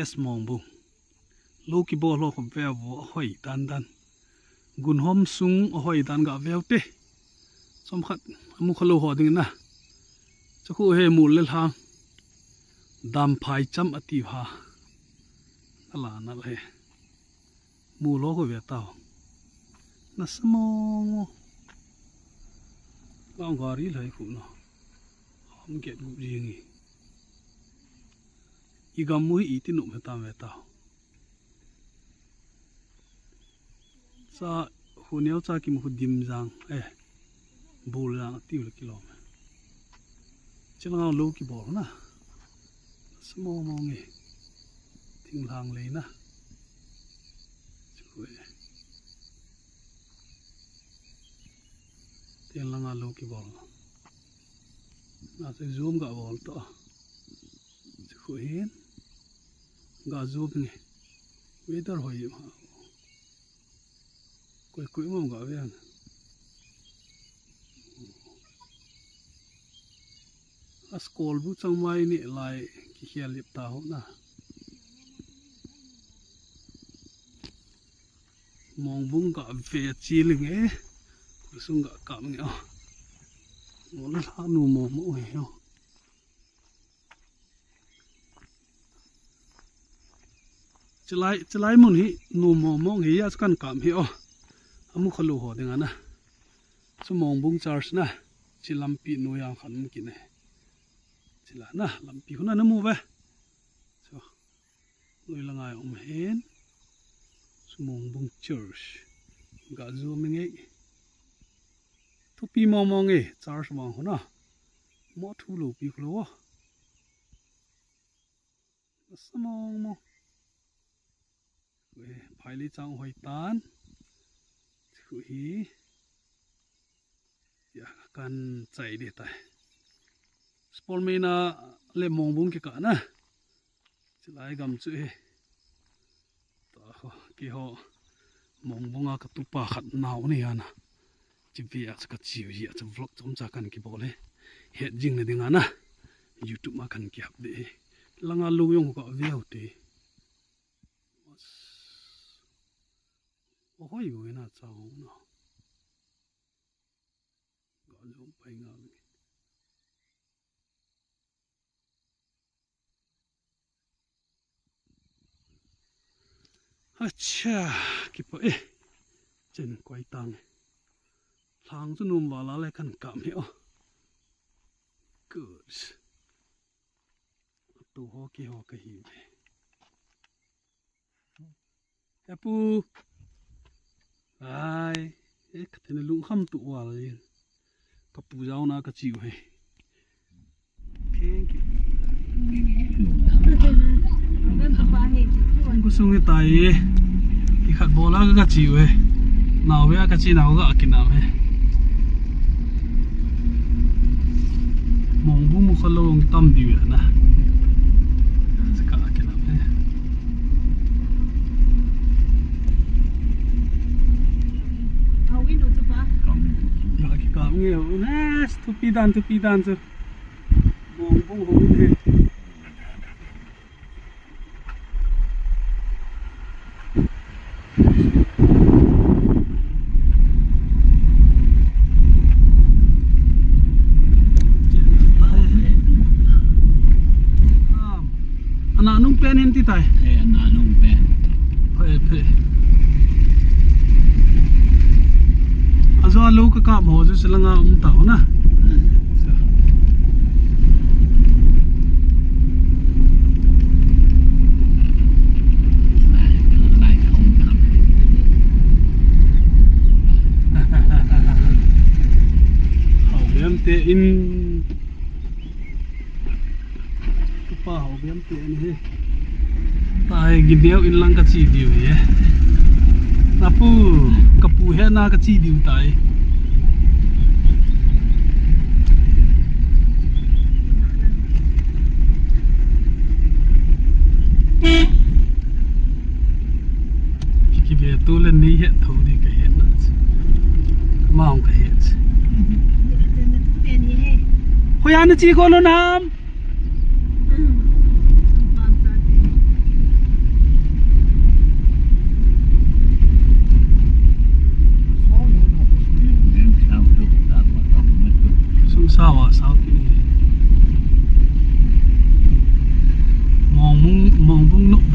S มองบุลูกกีบอลโลกเวลหอยดันกุนหอมซุงหอยดันกับเวลเต้สมขัดมุขโลหอดึงนะจะคู่เฮมูลเลทางดำพายจำอติภานั่นละนั่นเลยมูโลกเวลเต้าน่าสมองก้าวการีเลยคุณเนาะหอมเกล็ดบุรีงี้อีกามุยอีตินุเมตามเวลเต้าซาหัวเหนียวซากิมหุดิมจังบูลจังติวเลยกิโลเมตรจะลองลูกกี่บอลนะสมองมองไงทิ้งทางเลยนะช่วยเตียงลังลูกกี่บอลน่าจะซูมกับบอลต่อช่วยเห็นกาซูมไงเวดาร์หอยมาคุยมั่งกับเรื่องสกอลบุจังไม่เนี่ยลายขี้เกียจเล็บตาหัวนะมองบุ้งกับเฟียจีลิงคุยส่งกับกำเงี้ยมองแล้วหนูมองมั่งเหรอจะไล่มุนฮีหนูมองเฮียสกันกำเหรออามุขลูหัวดึงนะสมองบุ้งจาร์สนะชิลัมปีโนยังขันมุกินชิลานะลัมปีคนนั้นน้ำมูไปso ลุยละไงอมเห็นสมองบุ้งจาร์สกาจูมิงทุกปีมองจาร์สมองคนน่ะมอทูลูปีกลัวสมองพายลิจังหอยตานฮีอยากกันใจดีตายสปอลเมน่าเล่มมองบุ้งกี่กันนะจะไล่กำจุ้ยต่อกี่ห่อมองบุ้งอากับตุปาขัดหนาวนี่นะจีบีอาจจะกัดจิ๋วอยากจะวล็อกจอมจากกันกี่บอกเลยเหตุจริงเลยดึงนะยูทูบมากันกี่อับดีลังอาลูกยงก็เวียวดีโอ้ยอยู่น่าเจ้าเนาะก็ลงไปงานฮัชชากี่ปะเจนกวยตังทางจะนุ่มว่าละเลยกันกำเหรอ good ตัวหอกี่หอกระหิวแอปปูไอ้กระเทนลุงข้ามตัวเลยกับปูเจ้าน่ากระจิ๋วให้กูส่งให้ตายที่ขัดโบล่าก็กระจิ๋วให้หนาวเว้ยกระจิ๋วหนาวก็กินน้ำให้มองบุ้งมุขโลงตั้มดีอยู่นะจะก็กินน้ำให้lagi kami nah stupidan tu bong deh anak nung pen nanti tay anak nung pen pe azo lo ka ka mo ju selanga tao na hậu biếm tê in pa hậu biếm tê này tai gideo in lang ka chi diu ye napu kapu he na ka chi diu tai ki ve tu le ni he tho di ka he na ma ong ka he ho ya na chi ko lo nam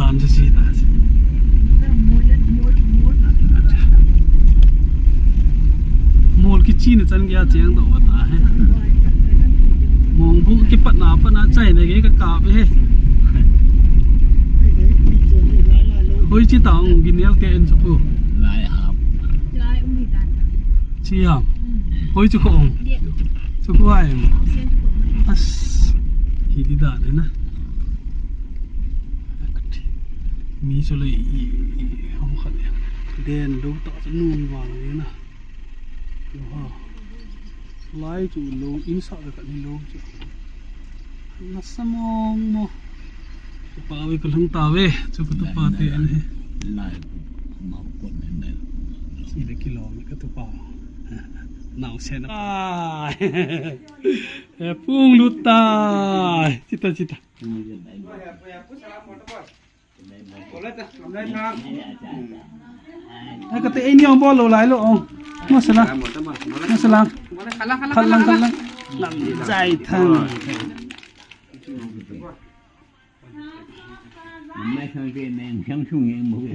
đàn cho gì ta một cái chi này chân kia chén đồ ta hết mong bụng cái bận nào chạy này cái cà phê hôi chỉ tao ghi nhớ tiền cho cô lại học chi hả hôi chú không chú cô ai mà khi đi đàn đấy nè mi cho lấy không khát đèn đâu tạo cho nôn vào đấy nè lái chủ lâu in sợ được cái lâu chứ nó sao mong bảo về cái lưng tàu về cho cái tụi bà tiền này lại màu quần này chỉ là kilo cái tụi bà nào xem à phung lút ta cita cái tệ anh nhau bao lâu lại luôn ông masalah khăn lăng làm dài thằng mấy thằng kia nên không sung những mũi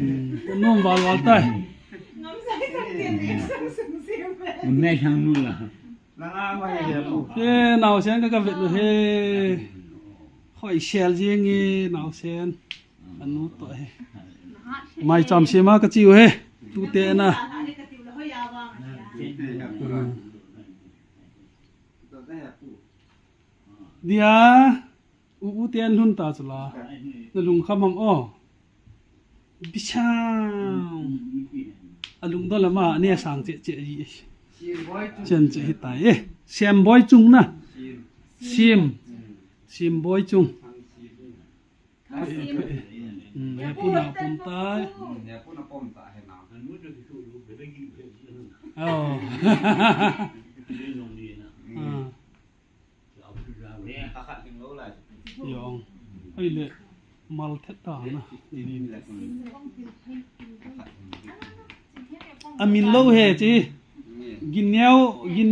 nôm vào tay mấy thằng nuôi là thế nào xem cái việc thế hỏi xe gì nghe nào xem anh nút tội mày chọn xem mà cái chiều he tu tiền à dia u tiền hun ta chula na lung khamam o bichang alung do lama ne sang che ji chen che hitai e sem boy chung na sim boy chung ya pun tai oh yong ai le mal thet ta na amin lo he chi gin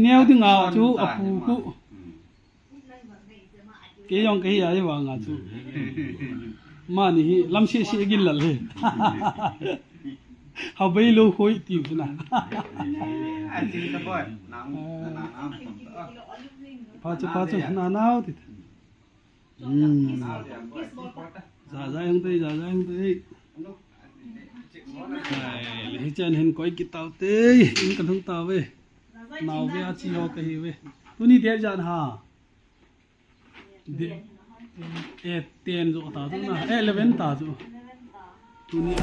neo ti ngao chu apu ku ke yong ke ya wa nga chu ma ni lam se gin lal he ha bei lo khoi ti na pa chu na nao ti dạ không tây này lấy chân hình coi cái tàu tây in cần không tàu về nào về chi ho cái về tu ni tiền dàn ha tiền rồi tàu tu na 11 tàu tu ni